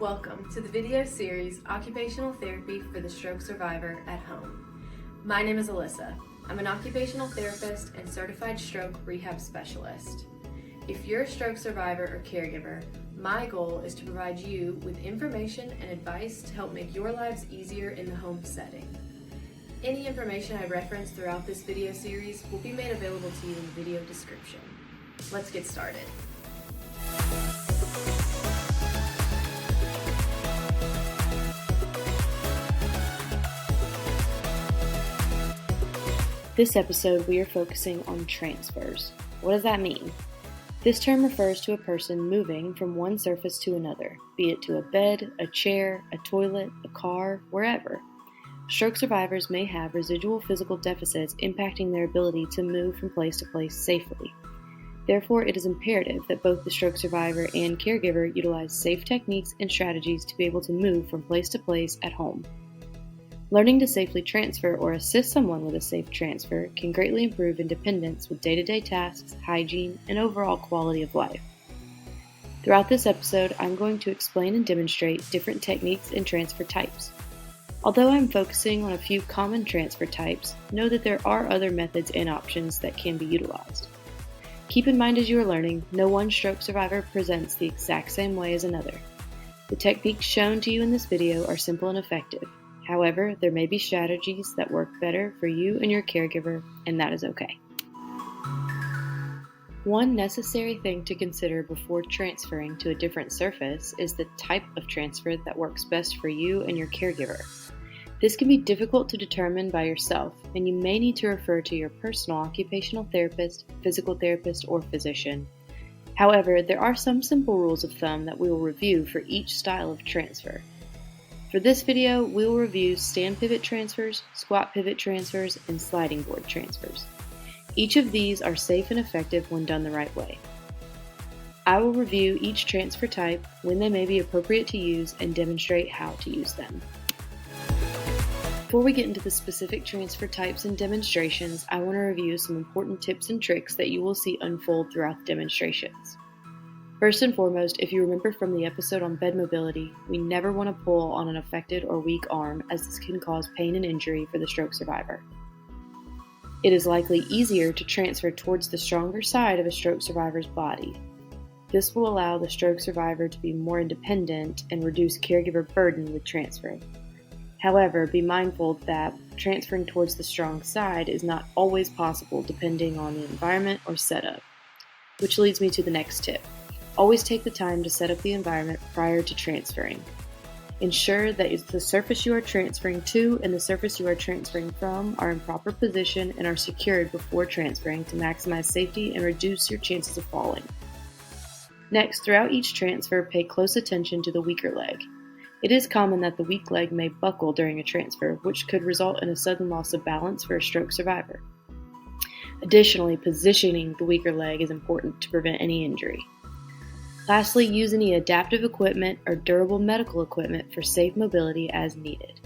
Welcome to the video series, Occupational Therapy for the Stroke Survivor at Home. My name is Alyssa. I'm an occupational therapist and certified stroke rehab specialist. If you're a stroke survivor or caregiver, my goal is to provide you with information and advice to help make your lives easier in the home setting. Any information I reference throughout this video series will be made available to you in the video description. Let's get started. This episode, we are focusing on transfers. What does that mean? This term refers to a person moving from one surface to another, be it to a bed, a chair, a toilet, a car, wherever. Stroke survivors may have residual physical deficits impacting their ability to move from place to place safely. Therefore, it is imperative that both the stroke survivor and caregiver utilize safe techniques and strategies to be able to move from place to place at home. Learning to safely transfer or assist someone with a safe transfer can greatly improve independence with day-to-day tasks, hygiene, and overall quality of life. Throughout this episode, I'm going to explain and demonstrate different techniques and transfer types. Although I'm focusing on a few common transfer types, know that there are other methods and options that can be utilized. Keep in mind as you are learning, no one stroke survivor presents the exact same way as another. The techniques shown to you in this video are simple and effective. However, there may be strategies that work better for you and your caregiver, and that is okay. One necessary thing to consider before transferring to a different surface is the type of transfer that works best for you and your caregiver. This can be difficult to determine by yourself, and you may need to refer to your personal occupational therapist, physical therapist, or physician. However, there are some simple rules of thumb that we will review for each style of transfer. For this video, we will review stand pivot transfers, squat pivot transfers, and sliding board transfers. Each of these are safe and effective when done the right way. I will review each transfer type, when they may be appropriate to use, and demonstrate how to use them. Before we get into the specific transfer types and demonstrations, I want to review some important tips and tricks that you will see unfold throughout the demonstrations. First and foremost, if you remember from the episode on bed mobility, we never want to pull on an affected or weak arm, as this can cause pain and injury for the stroke survivor. It is likely easier to transfer towards the stronger side of a stroke survivor's body. This will allow the stroke survivor to be more independent and reduce caregiver burden with transferring. However, be mindful that transferring towards the strong side is not always possible depending on the environment or setup. Which leads me to the next tip. Always take the time to set up the environment prior to transferring. Ensure that the surface you are transferring to and the surface you are transferring from are in proper position and are secured before transferring to maximize safety and reduce your chances of falling. Next, throughout each transfer, pay close attention to the weaker leg. It is common that the weak leg may buckle during a transfer, which could result in a sudden loss of balance for a stroke survivor. Additionally, positioning the weaker leg is important to prevent any injury. Lastly, use any adaptive equipment or durable medical equipment for safe mobility as needed.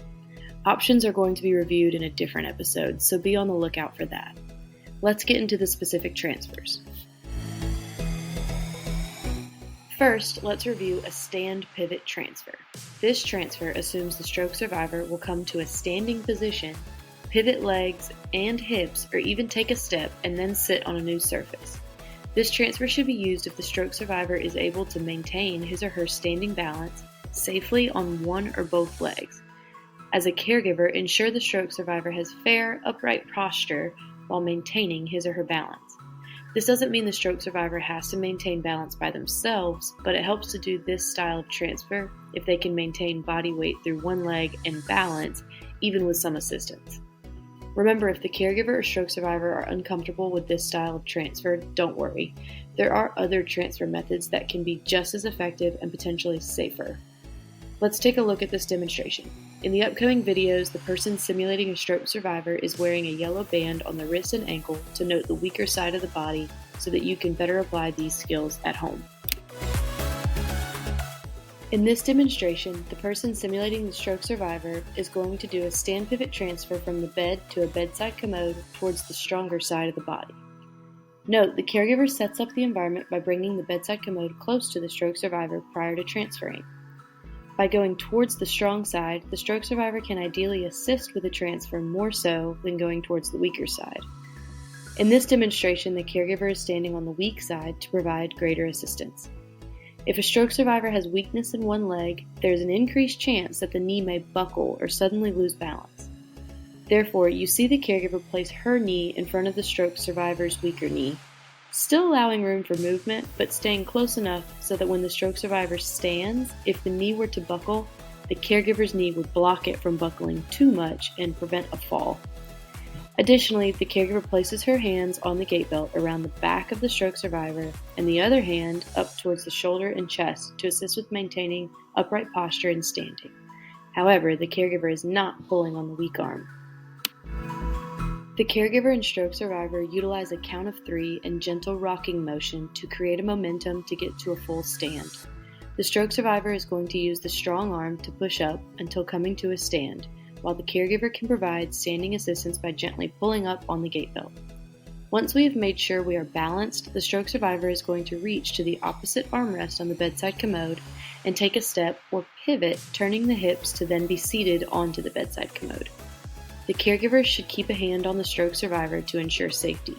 Options are going to be reviewed in a different episode, so be on the lookout for that. Let's get into the specific transfers. First, let's review a stand pivot transfer. This transfer assumes the stroke survivor will come to a standing position, pivot legs and hips, or even take a step and then sit on a new surface. This transfer should be used if the stroke survivor is able to maintain his or her standing balance safely on one or both legs. As a caregiver, ensure the stroke survivor has fair, upright posture while maintaining his or her balance. This doesn't mean the stroke survivor has to maintain balance by themselves, but it helps to do this style of transfer if they can maintain body weight through one leg and balance, even with some assistance. Remember, if the caregiver or stroke survivor are uncomfortable with this style of transfer, don't worry. There are other transfer methods that can be just as effective and potentially safer. Let's take a look at this demonstration. In the upcoming videos, the person simulating a stroke survivor is wearing a yellow band on the wrist and ankle to note the weaker side of the body so that you can better apply these skills at home. In this demonstration, the person simulating the stroke survivor is going to do a stand pivot transfer from the bed to a bedside commode towards the stronger side of the body. Note, the caregiver sets up the environment by bringing the bedside commode close to the stroke survivor prior to transferring. By going towards the strong side, the stroke survivor can ideally assist with the transfer more so than going towards the weaker side. In this demonstration, the caregiver is standing on the weak side to provide greater assistance. If a stroke survivor has weakness in one leg, there is an increased chance that the knee may buckle or suddenly lose balance. Therefore, you see the caregiver place her knee in front of the stroke survivor's weaker knee, still allowing room for movement, but staying close enough so that when the stroke survivor stands, if the knee were to buckle, the caregiver's knee would block it from buckling too much and prevent a fall. Additionally, the caregiver places her hands on the gait belt around the back of the stroke survivor and the other hand up towards the shoulder and chest to assist with maintaining upright posture and standing. However, the caregiver is not pulling on the weak arm. The caregiver and stroke survivor utilize a count of 3 and gentle rocking motion to create a momentum to get to a full stand. The stroke survivor is going to use the strong arm to push up until coming to a stand, while the caregiver can provide standing assistance by gently pulling up on the gait belt. Once we have made sure we are balanced, the stroke survivor is going to reach to the opposite armrest on the bedside commode and take a step or pivot, turning the hips to then be seated onto the bedside commode. The caregiver should keep a hand on the stroke survivor to ensure safety.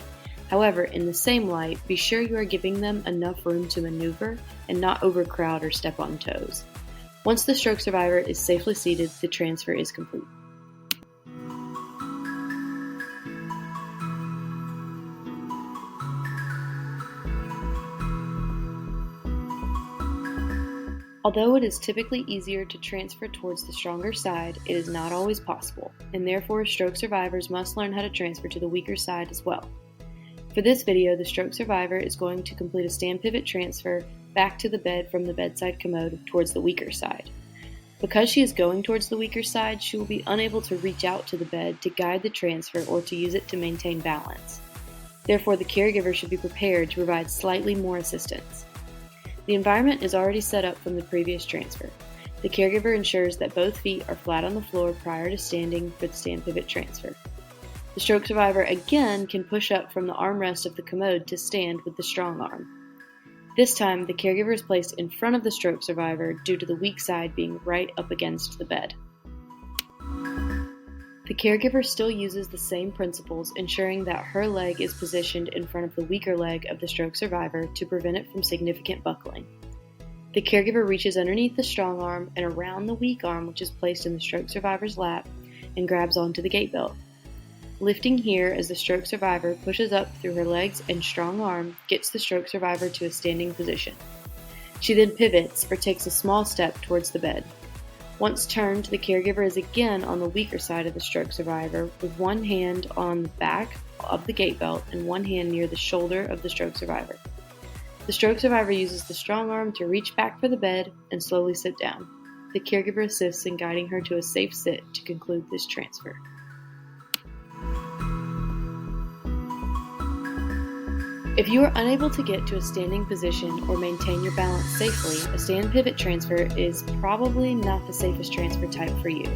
However, in the same light, be sure you are giving them enough room to maneuver and not overcrowd or step on toes. Once the stroke survivor is safely seated, the transfer is complete. Although it is typically easier to transfer towards the stronger side, it is not always possible, and therefore stroke survivors must learn how to transfer to the weaker side as well. For this video, the stroke survivor is going to complete a stand pivot transfer back to the bed from the bedside commode towards the weaker side. Because she is going towards the weaker side, she will be unable to reach out to the bed to guide the transfer or to use it to maintain balance. Therefore, the caregiver should be prepared to provide slightly more assistance. The environment is already set up from the previous transfer. The caregiver ensures that both feet are flat on the floor prior to standing for the stand pivot transfer. The stroke survivor again can push up from the armrest of the commode to stand with the strong arm. This time, the caregiver is placed in front of the stroke survivor due to the weak side being right up against the bed. The caregiver still uses the same principles, ensuring that her leg is positioned in front of the weaker leg of the stroke survivor to prevent it from significant buckling. The caregiver reaches underneath the strong arm and around the weak arm, which is placed in the stroke survivor's lap, and grabs onto the gait belt. Lifting here as the stroke survivor pushes up through her legs and strong arm gets the stroke survivor to a standing position. She then pivots or takes a small step towards the bed. Once turned, the caregiver is again on the weaker side of the stroke survivor with one hand on the back of the gait belt and one hand near the shoulder of the stroke survivor. The stroke survivor uses the strong arm to reach back for the bed and slowly sit down. The caregiver assists in guiding her to a safe sit to conclude this transfer. If you are unable to get to a standing position or maintain your balance safely, a stand pivot transfer is probably not the safest transfer type for you.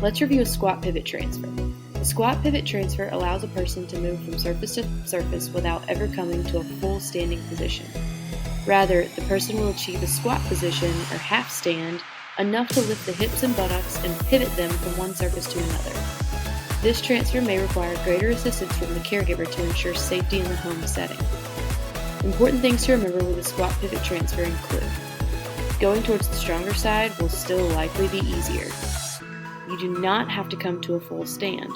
Let's review a squat pivot transfer. A squat pivot transfer allows a person to move from surface to surface without ever coming to a full standing position. Rather, the person will achieve a squat position or half stand, enough to lift the hips and buttocks and pivot them from one surface to another. This transfer may require greater assistance from the caregiver to ensure safety in the home setting. Important things to remember with a squat pivot transfer include: going towards the stronger side will still likely be easier. You do not have to come to a full stand.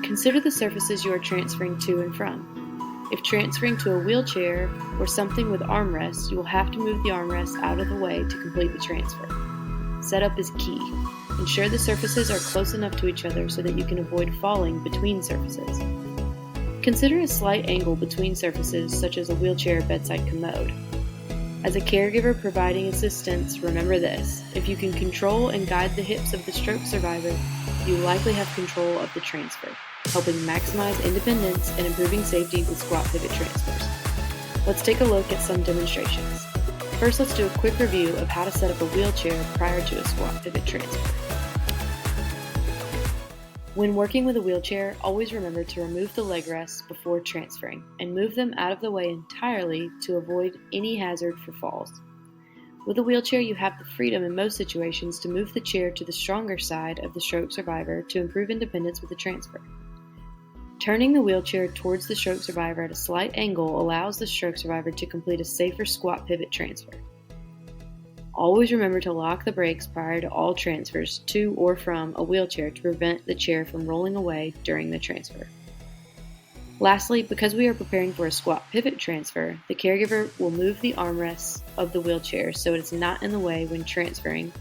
Consider the surfaces you are transferring to and from. If transferring to a wheelchair or something with armrests, you will have to move the armrests out of the way to complete the transfer. Setup is key. Ensure the surfaces are close enough to each other so that you can avoid falling between surfaces. Consider a slight angle between surfaces, such as a wheelchair or bedside commode. As a caregiver providing assistance, remember this: if you can control and guide the hips of the stroke survivor, you likely have control of the transfer, helping maximize independence and improving safety with squat pivot transfers. Let's take a look at some demonstrations. First, let's do a quick review of how to set up a wheelchair prior to a squat pivot transfer. When working with a wheelchair, always remember to remove the leg rests before transferring and move them out of the way entirely to avoid any hazard for falls. With a wheelchair, you have the freedom in most situations to move the chair to the stronger side of the stroke survivor to improve independence with the transfer. Turning the wheelchair towards the stroke survivor at a slight angle allows the stroke survivor to complete a safer squat pivot transfer. Always remember to lock the brakes prior to all transfers to or from a wheelchair to prevent the chair from rolling away during the transfer. Lastly, because we are preparing for a squat pivot transfer, the caregiver will move the armrests of the wheelchair so it is not in the way when transferring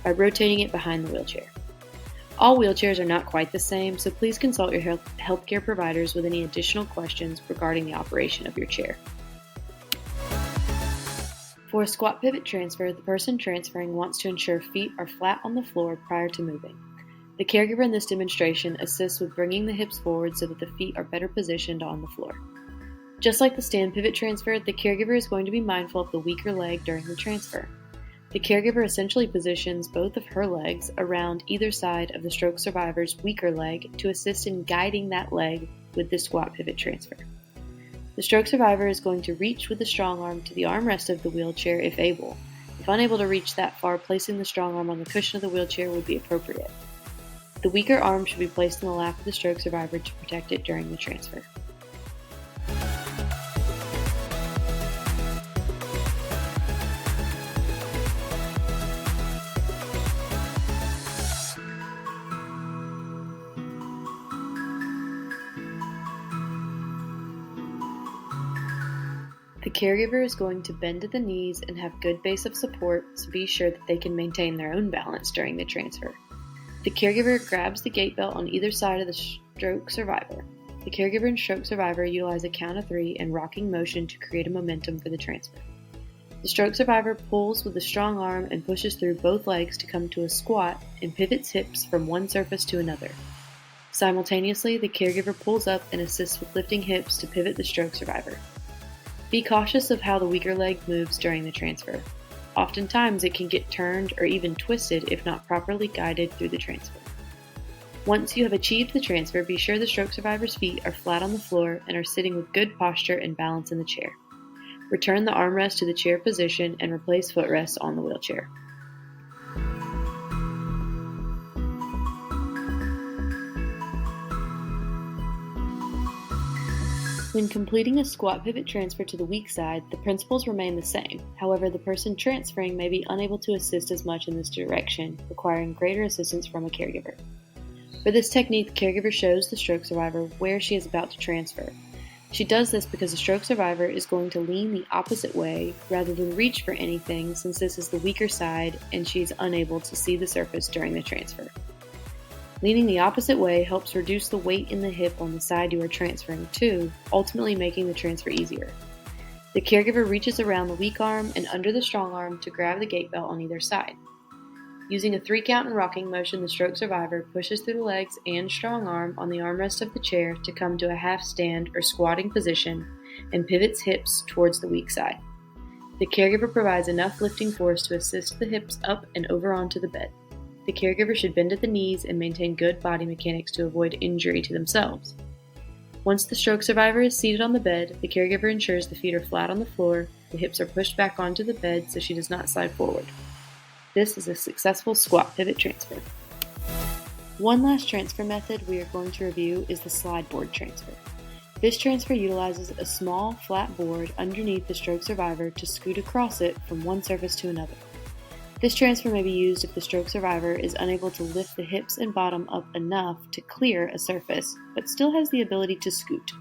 by rotating it behind the wheelchair. All wheelchairs are not quite the same, so please consult your healthcare providers with any additional questions regarding the operation of your chair. For a squat pivot transfer, the person transferring wants to ensure feet are flat on the floor prior to moving. The caregiver in this demonstration assists with bringing the hips forward so that the feet are better positioned on the floor. Just like the stand pivot transfer, the caregiver is going to be mindful of the weaker leg during the transfer. The caregiver essentially positions both of her legs around either side of the stroke survivor's weaker leg to assist in guiding that leg with the squat pivot transfer. The stroke survivor is going to reach with the strong arm to the armrest of the wheelchair if able. If unable to reach that far, placing the strong arm on the cushion of the wheelchair would be appropriate. The weaker arm should be placed in the lap of the stroke survivor to protect it during the transfer. The caregiver is going to bend at the knees and have good base of support to be sure that they can maintain their own balance during the transfer. The caregiver grabs the gait belt on either side of the stroke survivor. The caregiver and stroke survivor utilize a count of 3 and rocking motion to create a momentum for the transfer. The stroke survivor pulls with a strong arm and pushes through both legs to come to a squat and pivots hips from one surface to another. Simultaneously, the caregiver pulls up and assists with lifting hips to pivot the stroke survivor. Be cautious of how the weaker leg moves during the transfer. Oftentimes, it can get turned or even twisted if not properly guided through the transfer. Once you have achieved the transfer, be sure the stroke survivor's feet are flat on the floor and are sitting with good posture and balance in the chair. Return the armrest to the chair position and replace footrests on the wheelchair. When completing a squat pivot transfer to the weak side, the principles remain the same. However, the person transferring may be unable to assist as much in this direction, requiring greater assistance from a caregiver. For this technique, the caregiver shows the stroke survivor where she is about to transfer. She does this because the stroke survivor is going to lean the opposite way rather than reach for anything, since this is the weaker side and she is unable to see the surface during the transfer. Leaning the opposite way helps reduce the weight in the hip on the side you are transferring to, ultimately making the transfer easier. The caregiver reaches around the weak arm and under the strong arm to grab the gait belt on either side. Using a 3 count and rocking motion, the stroke survivor pushes through the legs and strong arm on the armrest of the chair to come to a half stand or squatting position and pivots hips towards the weak side. The caregiver provides enough lifting force to assist the hips up and over onto the bed. The caregiver should bend at the knees and maintain good body mechanics to avoid injury to themselves. Once the stroke survivor is seated on the bed, the caregiver ensures the feet are flat on the floor, the hips are pushed back onto the bed so she does not slide forward. This is a successful squat pivot transfer. One last transfer method we are going to review is the slide board transfer. This transfer utilizes a small, flat board underneath the stroke survivor to scoot across it from one surface to another. This transfer may be used if the stroke survivor is unable to lift the hips and bottom up enough to clear a surface, but still has the ability to scoot.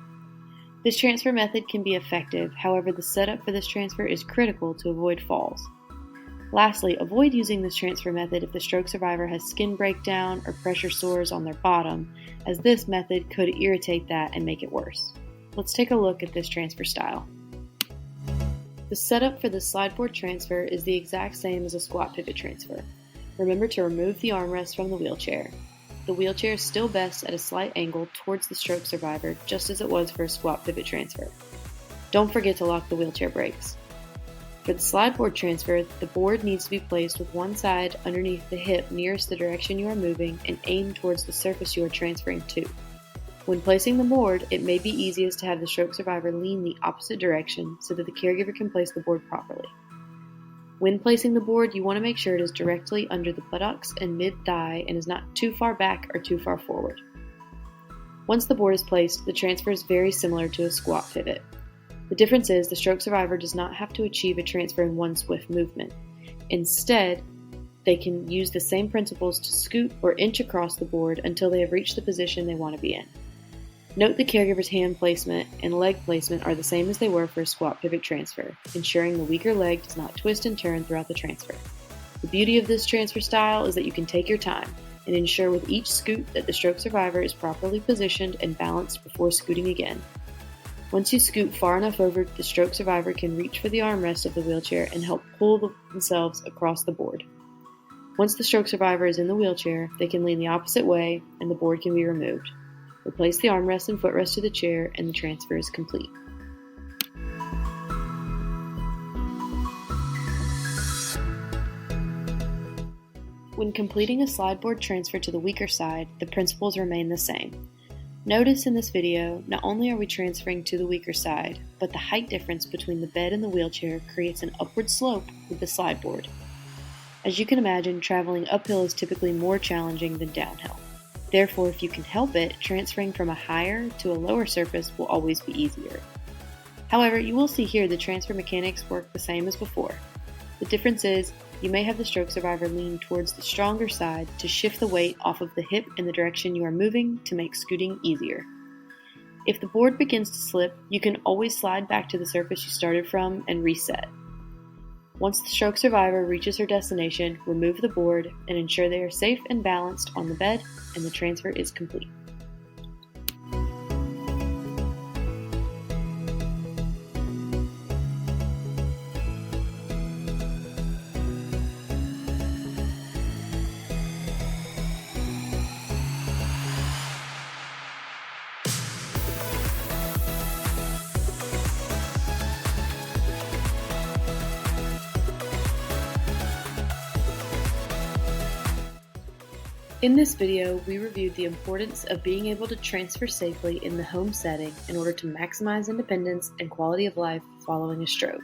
This transfer method can be effective, however the setup for this transfer is critical to avoid falls. Lastly, avoid using this transfer method if the stroke survivor has skin breakdown or pressure sores on their bottom, as this method could irritate that and make it worse. Let's take a look at this transfer style. The setup for the slide board transfer is the exact same as a squat pivot transfer. Remember to remove the armrest from the wheelchair. The wheelchair is still best at a slight angle towards the stroke survivor, just as it was for a squat pivot transfer. Don't forget to lock the wheelchair brakes. For the slide board transfer, the board needs to be placed with one side underneath the hip nearest the direction you are moving and aimed towards the surface you are transferring to. When placing the board, it may be easiest to have the stroke survivor lean the opposite direction so that the caregiver can place the board properly. When placing the board, you want to make sure it is directly under the buttocks and mid-thigh and is not too far back or too far forward. Once the board is placed, the transfer is very similar to a squat pivot. The difference is the stroke survivor does not have to achieve a transfer in one swift movement. Instead, they can use the same principles to scoot or inch across the board until they have reached the position they want to be in. Note the caregiver's hand placement and leg placement are the same as they were for a squat pivot transfer, ensuring the weaker leg does not twist and turn throughout the transfer. The beauty of this transfer style is that you can take your time and ensure with each scoot that the stroke survivor is properly positioned and balanced before scooting again. Once you scoot far enough over, the stroke survivor can reach for the armrest of the wheelchair and help pull themselves across the board. Once the stroke survivor is in the wheelchair, they can lean the opposite way and the board can be removed. Replace the armrest and footrest to the chair and the transfer is complete. When completing a slide board transfer to the weaker side, the principles remain the same. Notice in this video, not only are we transferring to the weaker side, but the height difference between the bed and the wheelchair creates an upward slope with the slide board. As you can imagine, traveling uphill is typically more challenging than downhill. Therefore, if you can help it, transferring from a higher to a lower surface will always be easier. However, you will see here the transfer mechanics work the same as before. The difference is, you may have the stroke survivor lean towards the stronger side to shift the weight off of the hip in the direction you are moving to make scooting easier. If the board begins to slip, you can always slide back to the surface you started from and reset. Once the stroke survivor reaches her destination, remove the board and ensure they are safe and balanced on the bed and the transfer is complete. In this video, we reviewed the importance of being able to transfer safely in the home setting in order to maximize independence and quality of life following a stroke.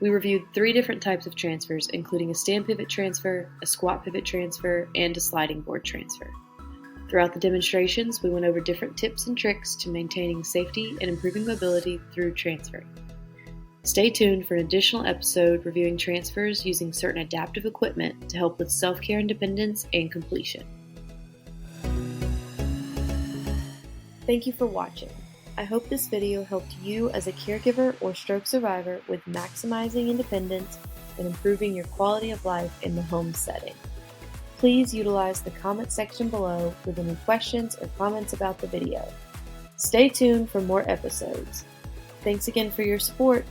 We reviewed 3 different types of transfers, including a stand pivot transfer, a squat pivot transfer, and a sliding board transfer. Throughout the demonstrations, we went over different tips and tricks to maintaining safety and improving mobility through transferring. Stay tuned for an additional episode reviewing transfers using certain adaptive equipment to help with self-care independence and completion. Thank you for watching. I hope this video helped you as a caregiver or stroke survivor with maximizing independence and improving your quality of life in the home setting. Please utilize the comment section below with any questions or comments about the video. Stay tuned for more episodes. Thanks again for your support.